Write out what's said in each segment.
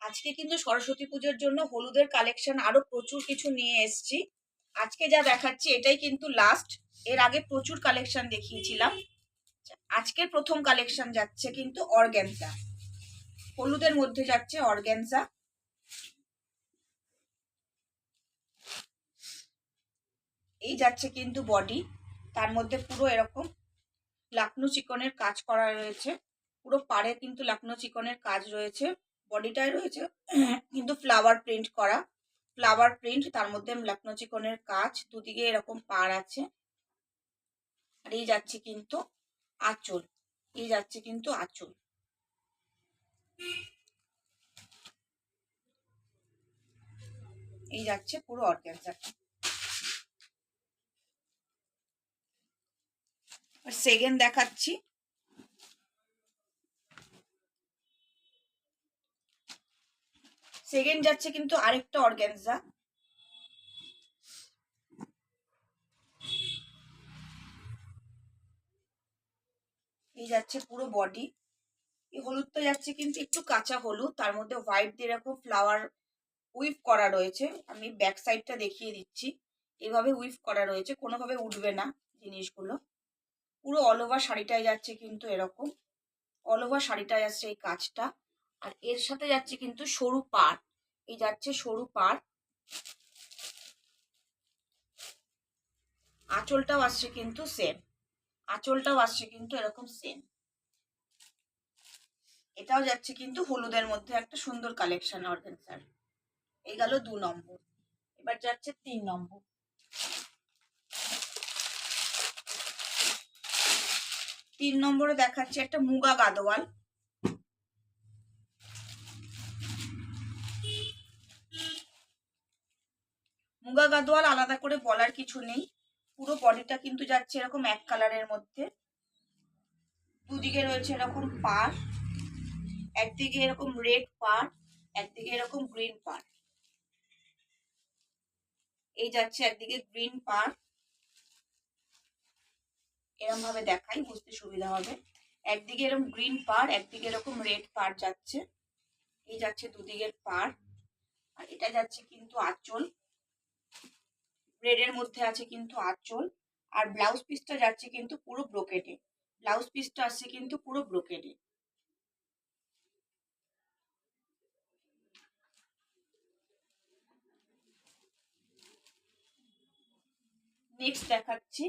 আজকে কিন্তু সরস্বতী পুজোর জন্য হলুদের কালেকশন আরো প্রচুর কিছু নিয়ে এসেছি। আজকে যা দেখাচ্ছি এটাই কিন্তু লাস্ট। এর আগে প্রচুর কালেকশন দেখিয়েছিলাম। আজকের প্রথম কালেকশন যাচ্ছে কিন্তু অর্গ্যানজা। হলুদের মধ্যে যাচ্ছে অর্গ্যানজা। এই যাচ্ছে কিন্তু বডি, তার মধ্যে পুরো এরকম লাকনো চিকনের কাজ করা রয়েছে। পুরো পাড়ে কিন্তু লাকনো চিকনের কাজ রয়েছে। বডিটায় রয়েছে কিন্তু ফ্লাওয়ার প্রিন্ট করা, ফ্লাওয়ার প্রিন্ট, তার মধ্যে লাকনো চিকনের কাজ, দুদিকে এরকম পাড় আছে। আর এই যাচ্ছে কিন্তু আঁচল, এই যাচ্ছে কিন্তু আঁচল। এই যাচ্ছে পুরো অর্গ্যানজাটা। আর সেকেন্ড দেখাচ্ছি। সেকেন্ড যাচ্ছে কিন্তু আরেকটা অর্গ্যানজা। এই যাচ্ছে পুরো বডি। এই হলুদটা যাচ্ছে কিন্তু একটু কাঁচা হলুদ, তার মধ্যে হোয়াইট দিয়ে এরকম ফ্লাওয়ার উইভ করা রয়েছে। আমি ব্যাক সাইডটা দেখিয়ে দিচ্ছি। এইভাবে উইভ করা রয়েছে, কোনোভাবে উঠবে না জিনিসগুলো। পুরো অল ওভার শাড়িটায় যাচ্ছে কিন্তু এরকম, অল ওভার শাড়িটায় যাচ্ছে এই কাজটা। আর এর সাথে যাচ্ছে কিন্তু সরু পাড়, এই যাচ্ছে সরু পাড়। আঁচলটাও আসছে কিন্তু সেম, আঁচলটাও আসছে কিন্তু এরকম সেম। এটাও যাচ্ছে কিন্তু হলুদের মধ্যে একটা সুন্দর কালেকশন অর্গানজার। এই গেল 2 নম্বর। এবার যাচ্ছে 3 নম্বর। 3 নম্বরে দেখাচ্ছে একটা মুগা গাদোয়াল। মুগা গাদোয়াল আলাদা করে বলার কিছু নেই। পুরো বডিটা কিন্তু যাচ্ছে এরকম এক কালারের মধ্যে। দুদিকে রয়েছে এরকম পাড়, একদিকে এরকম রেড পাড়, একদিকে এরকম গ্রিন পাড়। এই যাচ্ছে একদিকে গ্রিন পাড়, এরকম ভাবে দেখাই বুঝতে সুবিধা হবে। একদিকে এরকম গ্রিন পাড়, একদিকে এরকম রেড পাড় যাচ্ছে। এই যাচ্ছে দুদিকের পাড়। আর এটা যাচ্ছে কিন্তু আঁচল, রেডের মধ্যে আছে কিন্তু আঁচল। আর ব্লাউজ পিসটা যাচ্ছে কিন্তু পুরো ব্রোকেডে, ব্লাউজ পিসটা আসছে কিন্তু পুরো ব্রোকেডে। নেক্সট দেখাচ্ছি।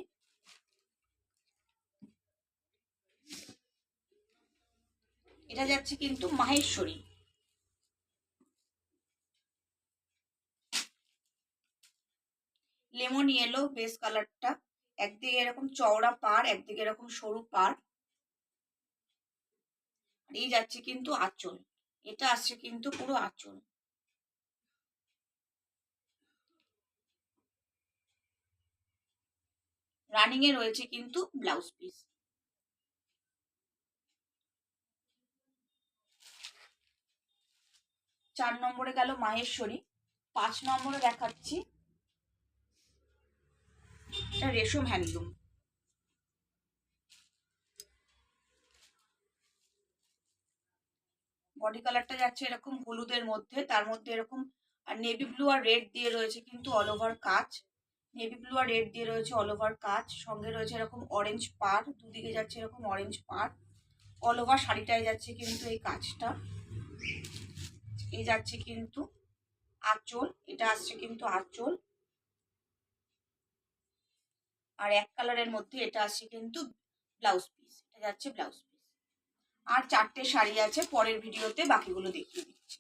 এটা যাচ্ছে কিন্তু মাহেশ্বরী। লেমন ইয়েলো বেস কালারটা। একদিকে এরকম চওড়া পাড়, একদিকে এরকম সরু পাড়। এই যাচ্ছে কিন্তু আঁচল, এটা আসছে কিন্তু পুরো আঁচল। রানিং এ রয়েছে কিন্তু ব্লাউজ পিস। 4 নম্বরে গেল মাহেশ্বরী। 5 নম্বরে দেখাচ্ছি এটা রেশম হ্যান্ডলুম। বডি কালারটা যাচ্ছে এরকম হলুদের মধ্যে, তার মধ্যে এরকম আর নেভি ব্লু আর রেড দিয়ে রয়েছে কিন্তু অল ওভার কাজ। নেভি ব্লু আর রেড দিয়ে রয়েছে অল ওভার কাজ, সঙ্গে রয়েছে এরকম অরেঞ্জ পাড়, দুদিকে যাচ্ছে এরকম অরেঞ্জ পাড়। অল ওভার শাড়িটায় যাচ্ছে কিন্তু এই কাজটা। এই যাচ্ছে কিন্তু আঁচল, এটা আসছে কিন্তু আঁচল। আর এক কালারের মধ্যে এটা আসছে কিন্তু ব্লাউজ পিস, এটা যাচ্ছে ব্লাউজ পিস। আর 4টে শাড়ি আছে, পরের ভিডিওতে বাকিগুলো দেখিয়ে দিচ্ছি।